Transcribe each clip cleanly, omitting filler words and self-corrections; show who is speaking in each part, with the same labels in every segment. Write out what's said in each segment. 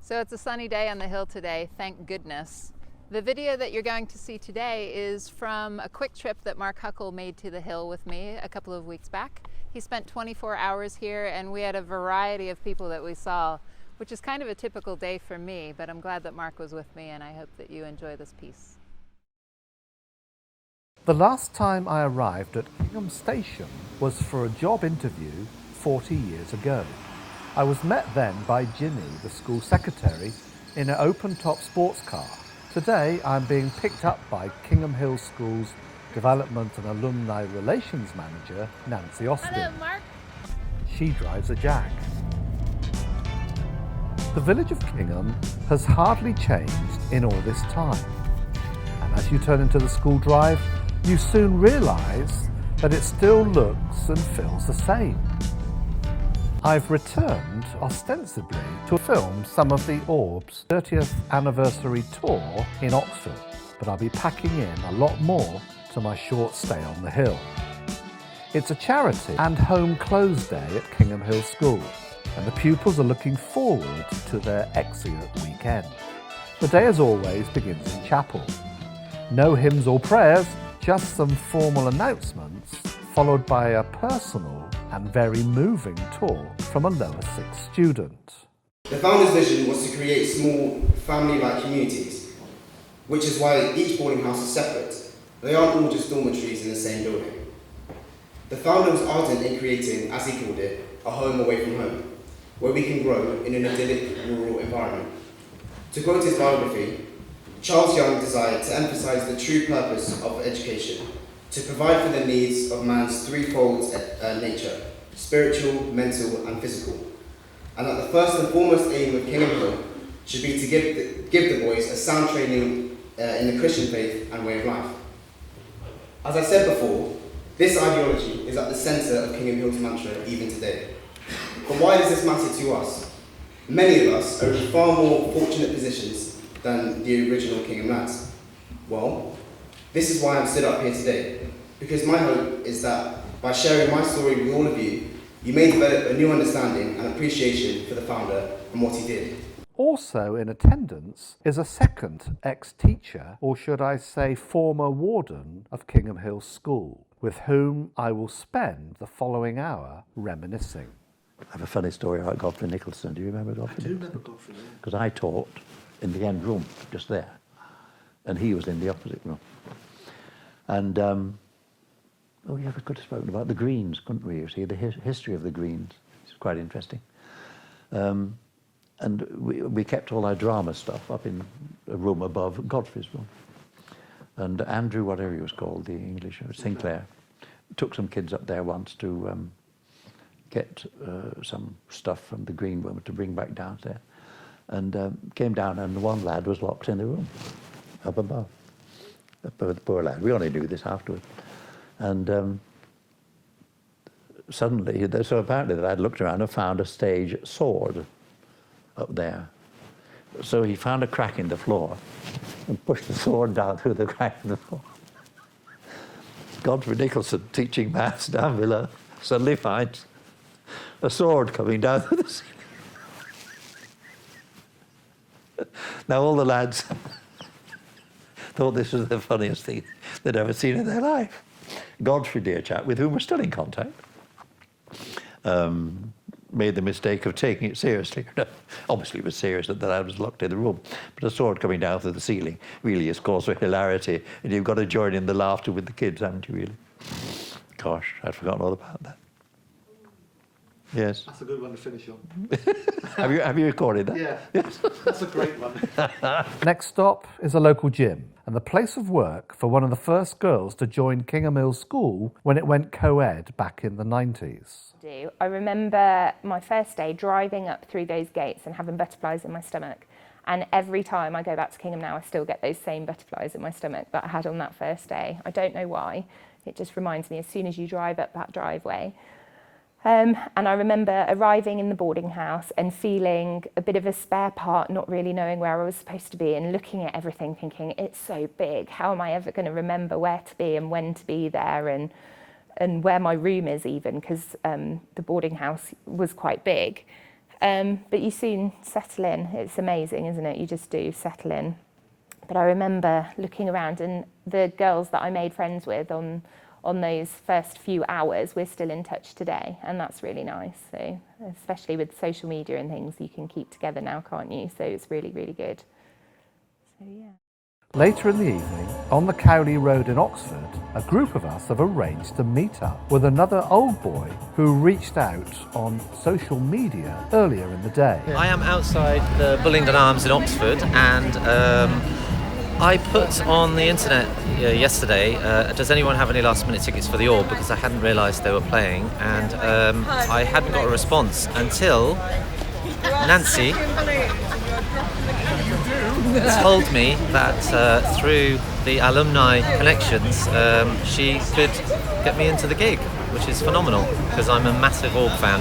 Speaker 1: So it's a sunny day on the hill today, thank goodness. The video that you're going to see today is from a quick trip that Mark Huckle made to the hill with me a couple of weeks back. He spent 24 hours here and we had a variety of people that we saw, which is kind of a typical day for me, but I'm glad that Mark was with me and I hope that you enjoy this piece.
Speaker 2: The last time I arrived at Kingham Station was for a job interview 40 years ago. I was met then by Ginny, the school secretary, in an open-top sports car. Today I'm being picked up by Kingham Hill School's Development and Alumni Relations Manager, Nancy Austin.
Speaker 1: Hello, Mark.
Speaker 2: She drives a Jag. The village of Kingham has hardly changed in all this time. And as you turn into the school drive, you soon realise that it still looks and feels the same. I've returned ostensibly to film some of the Orb's 30th anniversary tour in Oxford, but I'll be packing in a lot more to my short stay on the hill. It's a charity and home close day at Kingham Hill School, and the pupils are looking forward to their exeunt weekend. The day, as always, begins in chapel. No hymns or prayers, just some formal announcements, followed by a personal and very moving talk from a lower sixth student.
Speaker 3: The founder's vision was to create small, family-like communities, which is why each boarding house is separate. They aren't all just dormitories in the same building. The founder was ardent in creating, as he called it, a home away from home, where we can grow in an idyllic rural environment. To quote his biography, Charles Young desired to emphasise the true purpose of education, to provide for the needs of man's threefold nature, spiritual, mental and physical, and that the first and foremost aim of Kingham Hill should be to give the boys a sound training in the Christian faith and way of life. As I said before, this ideology is at the centre of Kingham Hill's mantra even today. But why does this matter to us? Many of us are in far more fortunate positions than the original Kingham lads. Well, this is why I'm stood up here today, because my hope is that by sharing my story with all of you, you may develop a new understanding and appreciation for the founder and what he did.
Speaker 2: Also in attendance is a second ex-teacher, or should I say former warden of Kingham Hill School, with whom I will spend the following hour reminiscing.
Speaker 4: I have a funny story about Godfrey Nicholson. Do you remember Godfrey?
Speaker 5: I do remember Godfrey, yeah.
Speaker 4: Because I taught in the end room, just there, and he was in the opposite room. And, oh yeah, we could have spoken about the Greens, couldn't we? You see, the history of the Greens. It's quite interesting. And we kept all our drama stuff up in a room above Godfrey's room. And Andrew, whatever he was called, the English, Sinclair, took some kids up there once to get some stuff from the green room to bring back downstairs. And came down and one lad was locked in the room, up above. The poor lad, we only knew this afterwards. And suddenly, so apparently the lad looked around and found a stage sword up there. So he found a crack in the floor and pushed the sword down through the crack in the floor. Godfrey Nicholson, teaching maths down below, suddenly finds a sword coming down through the ceiling. Now all the lads thought this was the funniest thing they'd ever seen in their life. Godfrey, dear chap, with whom we're still in contact, made the mistake of taking it seriously. Obviously it was serious that the lad was locked in the room, but a sword coming down through the ceiling really is cause for hilarity, and you've got to join in the laughter with the kids, haven't you, really? Gosh, I'd forgotten all about that. Yes.
Speaker 5: That's a good one to finish on.
Speaker 4: Have you recorded that?
Speaker 5: Yeah, yes. That's a great one.
Speaker 2: Next stop is a local gym and the place of work for one of the first girls to join Kingham Hill School when it went co-ed back in the 90s.
Speaker 6: I remember my first day driving up through those gates and having butterflies in my stomach. And every time I go back to Kingham now, I still get those same butterflies in my stomach that I had on that first day. I don't know why. It just reminds me as soon as you drive up that driveway. And I remember arriving in the boarding house and feeling a bit of a spare part, not really knowing where I was supposed to be, and looking at everything thinking, it's so big, how am I ever going to remember where to be and when to be there, and where my room is even, because the boarding house was quite big. But you soon settle in. It's amazing, isn't it? You just do settle in. But I remember looking around, and the girls that I made friends with on those first few hours, we're still in touch today, and that's really nice. So especially with social media and things, you can keep together now, can't you? So it's really, really good. So yeah.
Speaker 2: Later in the evening, on the Cowley Road in Oxford, a group of us have arranged to meet up with another old boy who reached out on social media earlier in the day.
Speaker 7: I am outside the Bullingdon Arms in Oxford, and I put on the internet yesterday, does anyone have any last minute tickets for the Orb, because I hadn't realised they were playing, and I hadn't got a response until Nancy told me that through the alumni connections she could get me into the gig, which is phenomenal because I'm a massive Orb fan.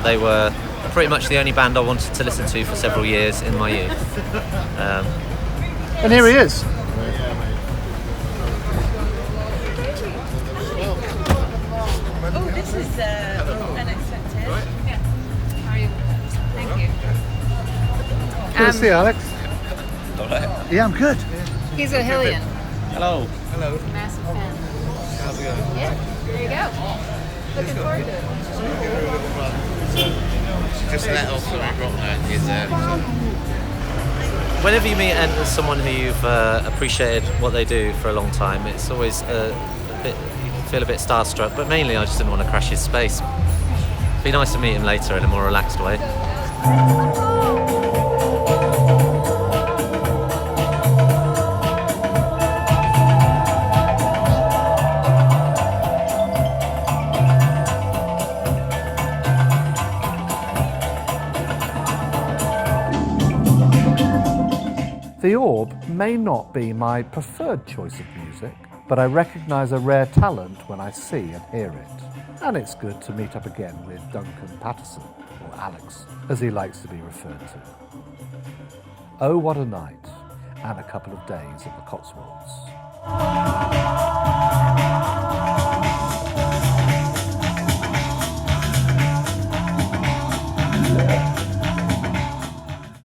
Speaker 7: They were pretty much the only band I wanted to listen to for several years in my youth.
Speaker 2: And here he is.
Speaker 8: Oh, this is unexpected.
Speaker 1: Yeah. How are you? Thank you.
Speaker 2: Good to see you, Alex. Yeah, I'm good.
Speaker 1: He's a Hillian.
Speaker 7: Hello.
Speaker 1: Massive fan. How's it going? Yeah, there you go. Looking forward to it.
Speaker 9: Just a little sort of rock note is
Speaker 7: Whenever you meet someone who you've appreciated what they do for a long time, it's always a bit, you can feel a bit starstruck, but mainly I just didn't want to crash his space. It'd be nice to meet him later in a more relaxed way.
Speaker 2: The Orb may not be my preferred choice of music, but I recognise a rare talent when I see and hear it. And it's good to meet up again with Duncan Patterson, or Alex, as he likes to be referred to. Oh, what a night, and a couple of days at the Cotswolds.